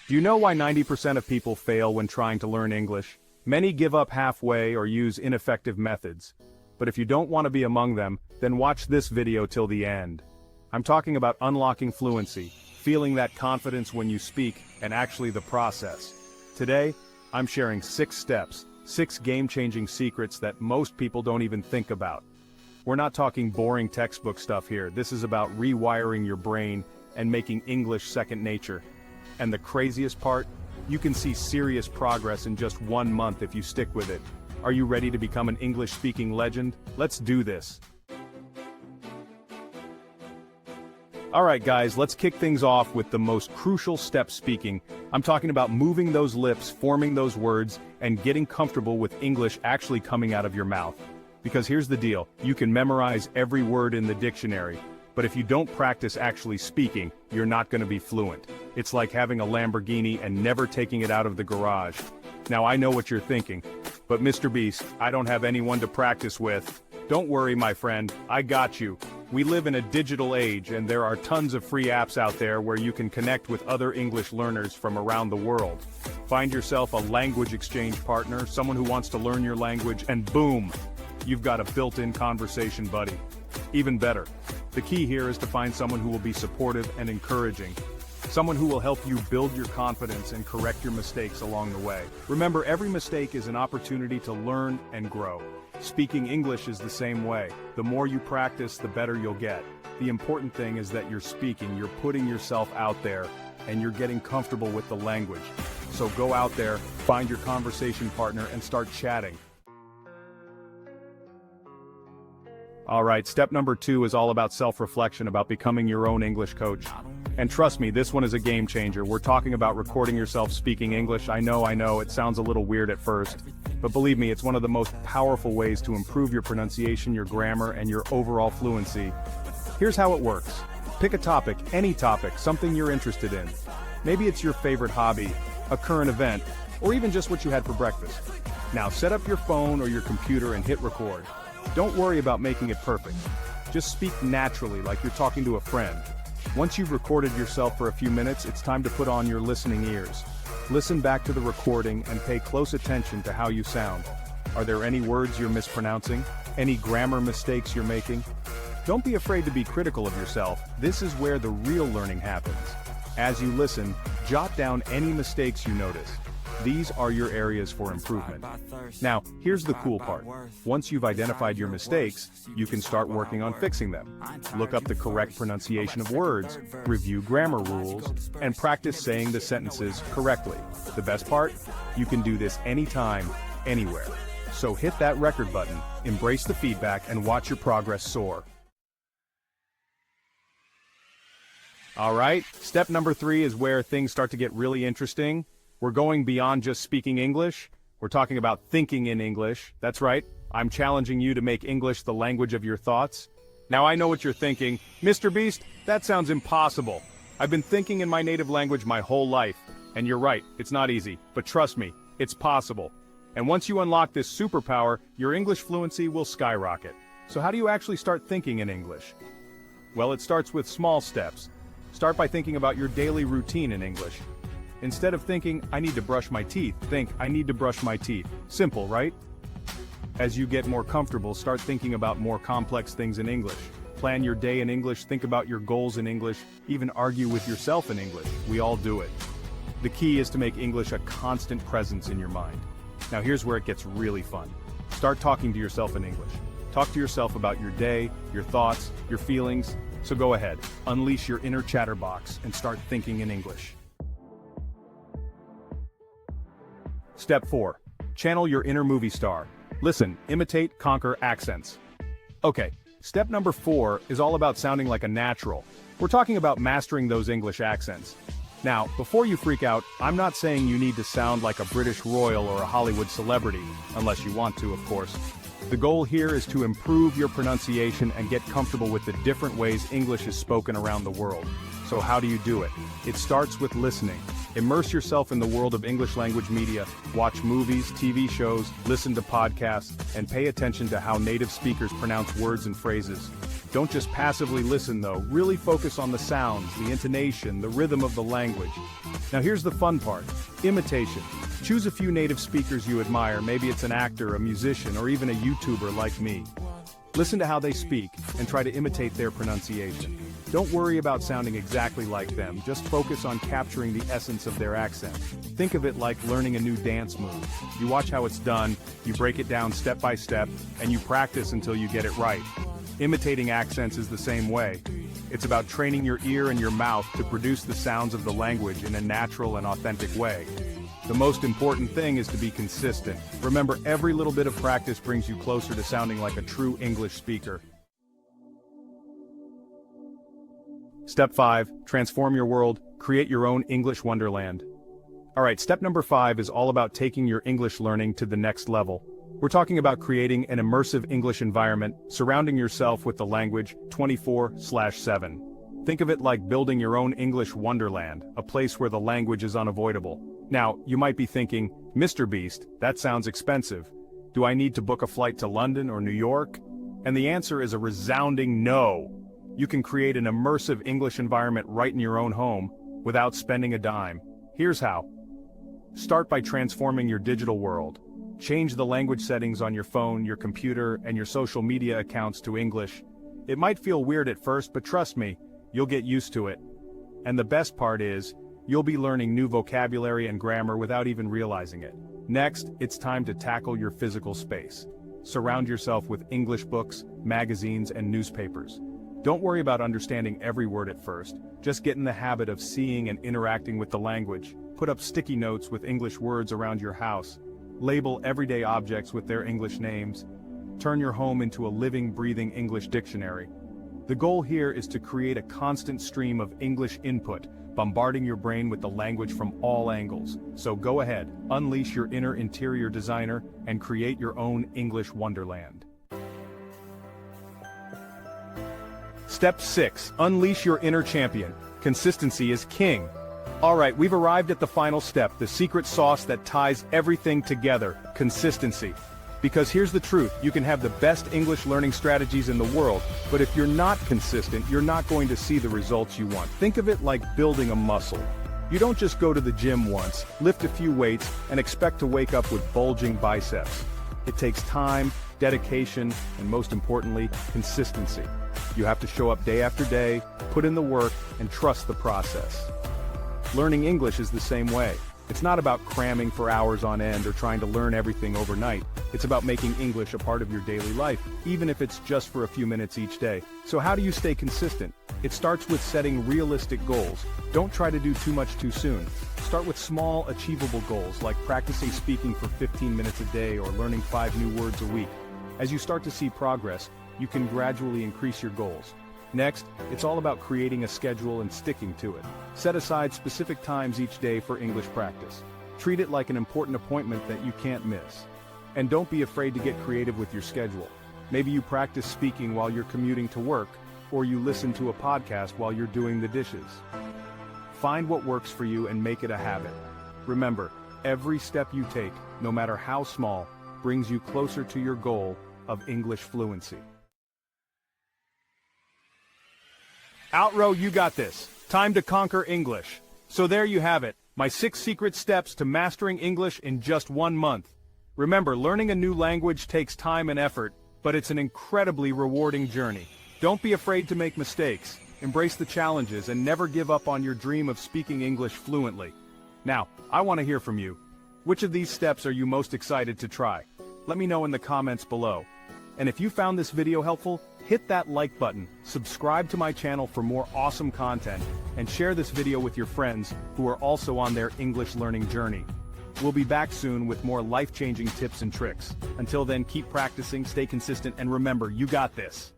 Do you know why 90% of people fail when trying to learn English? Many give up halfway or use ineffective methods. But if you don't want to be among them, then watch this video till the end. I'm talking about unlocking fluency, feeling that confidence when you speak, and actually the process. Today, I'm sharing 6 steps, 6 game-changing secrets that most people don't even think about. We're not talking boring textbook stuff here. This is about rewiring your brain and making English second nature. And the craziest part? You can see serious progress in just 1 month if you stick with it. Are you ready to become an English-speaking legend? Let's do this. Alright guys, let's kick things off with the most crucial step speaking. I'm talking about moving those lips, forming those words, and getting comfortable with English actually coming out of your mouth. Because here's the deal, you can memorize every word in the dictionary, but if you don't practice actually speaking, you're not going to be fluent. It's like having a Lamborghini and never taking it out of the garage. Now I know what you're thinking, but Mr. Beast, I don't have anyone to practice with. Don't worry, my friend, I got you. We live in a digital age and there are tons of free apps out there where you can connect with other English learners from around the world. Find yourself a language exchange partner, someone who wants to learn your language, and boom, you've got a built-in conversation buddy. Even better, the key here is to find someone who will be supportive and encouraging. Someone who will help you build your confidence and correct your mistakes along the way. Remember, every mistake is an opportunity to learn and grow. Speaking English is the same way. The more you practice, the better you'll get. The important thing is that you're speaking, you're putting yourself out there, and you're getting comfortable with the language. So go out there, find your conversation partner, and start chatting. Alright, step number 2 is all about self-reflection, about becoming your own English coach. And trust me, this one is a game changer. We're talking about recording yourself speaking English. I know, it sounds a little weird at first. But believe me, it's one of the most powerful ways to improve your pronunciation, your grammar, and your overall fluency. Here's how it works. Pick a topic, any topic, something you're interested in. Maybe it's your favorite hobby, a current event, or even just what you had for breakfast. Now set up your phone or your computer and hit record. Don't worry about making it perfect. Just speak naturally, like you're talking to a friend. Once you've recorded yourself for a few minutes, it's time to put on your listening ears. Listen back to the recording and pay close attention to how you sound. Are there any words you're mispronouncing? Any grammar mistakes you're making? Don't be afraid to be critical of yourself. This is where the real learning happens. As you listen, jot down any mistakes you notice. These are your areas for improvement. Now, here's the cool part. Once you've identified your mistakes, you can start working on fixing them. Look up the correct pronunciation of words, review grammar rules, and practice saying the sentences correctly. The best part? You can do this anytime, anywhere. So hit that record button, embrace the feedback, and watch your progress soar. Alright, step number 3 is where things start to get really interesting. We're going beyond just speaking English. We're talking about thinking in English. That's right, I'm challenging you to make English the language of your thoughts. Now I know what you're thinking. Mr. Beast, that sounds impossible. I've been thinking in my native language my whole life. And you're right, it's not easy. But trust me, it's possible. And once you unlock this superpower, your English fluency will skyrocket. So how do you actually start thinking in English? Well, it starts with small steps. Start by thinking about your daily routine in English. Instead of thinking, I need to brush my teeth, think, I need to brush my teeth. Simple, right? As you get more comfortable, start thinking about more complex things in English. Plan your day in English, think about your goals in English, even argue with yourself in English. We all do it. The key is to make English a constant presence in your mind. Now here's where it gets really fun. Start talking to yourself in English. Talk to yourself about your day, your thoughts, your feelings. So go ahead, unleash your inner chatterbox and start thinking in English. Step 4. Channel your inner movie star. Listen, imitate, conquer accents. Okay, step number 4 is all about sounding like a natural. We're talking about mastering those English accents. Now, before you freak out, I'm not saying you need to sound like a British royal or a Hollywood celebrity, unless you want to, of course. The goal here is to improve your pronunciation and get comfortable with the different ways English is spoken around the world. So how do you do it? It starts with listening. Immerse yourself in the world of English language media, watch movies, TV shows, listen to podcasts, and pay attention to how native speakers pronounce words and phrases. Don't just passively listen though, really focus on the sounds, the intonation, the rhythm of the language. Now here's the fun part, imitation. Choose a few native speakers you admire, maybe it's an actor, a musician, or even a YouTuber like me. Listen to how they speak, and try to imitate their pronunciation. Don't worry about sounding exactly like them, just focus on capturing the essence of their accent. Think of it like learning a new dance move. You watch how it's done, you break it down step by step, and you practice until you get it right. Imitating accents is the same way. It's about training your ear and your mouth to produce the sounds of the language in a natural and authentic way. The most important thing is to be consistent. Remember, every little bit of practice brings you closer to sounding like a true English speaker. Step 5. Transform your world, create your own English wonderland. Alright, step number 5 is all about taking your English learning to the next level. We're talking about creating an immersive English environment, surrounding yourself with the language 24/7. Think of it like building your own English wonderland, a place where the language is unavoidable. Now, you might be thinking, Mr. Beast, that sounds expensive. Do I need to book a flight to London or New York? And the answer is a resounding no. You can create an immersive English environment right in your own home, without spending a dime. Here's how. Start by transforming your digital world. Change the language settings on your phone, your computer, and your social media accounts to English. It might feel weird at first, but trust me, you'll get used to it. And the best part is, you'll be learning new vocabulary and grammar without even realizing it. Next, it's time to tackle your physical space. Surround yourself with English books, magazines, and newspapers. Don't worry about understanding every word at first, just get in the habit of seeing and interacting with the language. Put up sticky notes with English words around your house. Label everyday objects with their English names. Turn your home into a living, breathing English dictionary. The goal here is to create a constant stream of English input, bombarding your brain with the language from all angles. So go ahead, unleash your inner interior designer, and create your own English wonderland. Step 6. Unleash your inner champion. Consistency is king. Alright, we've arrived at the final step, the secret sauce that ties everything together, consistency. Because here's the truth, you can have the best English learning strategies in the world, but if you're not consistent, you're not going to see the results you want. Think of it like building a muscle. You don't just go to the gym once, lift a few weights, and expect to wake up with bulging biceps. It takes time, dedication, and most importantly, consistency. You have to show up day after day, put in the work, and trust the process. Learning English is the same way. It's not about cramming for hours on end or trying to learn everything overnight. It's about making English a part of your daily life, even if it's just for a few minutes each day. So how do you stay consistent? It starts with setting realistic goals. Don't try to do too much too soon. Start with small, achievable goals, like practicing speaking for 15 minutes a day or learning 5 new words a week. As you start to see progress, you can gradually increase your goals. Next, it's all about creating a schedule and sticking to it. Set aside specific times each day for English practice. Treat it like an important appointment that you can't miss. And don't be afraid to get creative with your schedule. Maybe you practice speaking while you're commuting to work, or you listen to a podcast while you're doing the dishes. Find what works for you and make it a habit. Remember, every step you take, no matter how small, brings you closer to your goal of English fluency. Outro, you got this. Time to conquer English. So there you have it, my 6 secret steps to mastering English in just 1 month. Remember, learning a new language takes time and effort, but it's an incredibly rewarding journey. Don't be afraid to make mistakes, embrace the challenges, and never give up on your dream of speaking English fluently. Now, I want to hear from you. Which of these steps are you most excited to try? Let me know in the comments below. And if you found this video helpful, hit that like button, subscribe to my channel for more awesome content, and share this video with your friends who are also on their English learning journey. We'll be back soon with more life-changing tips and tricks. Until then, keep practicing, stay consistent, and remember, you got this.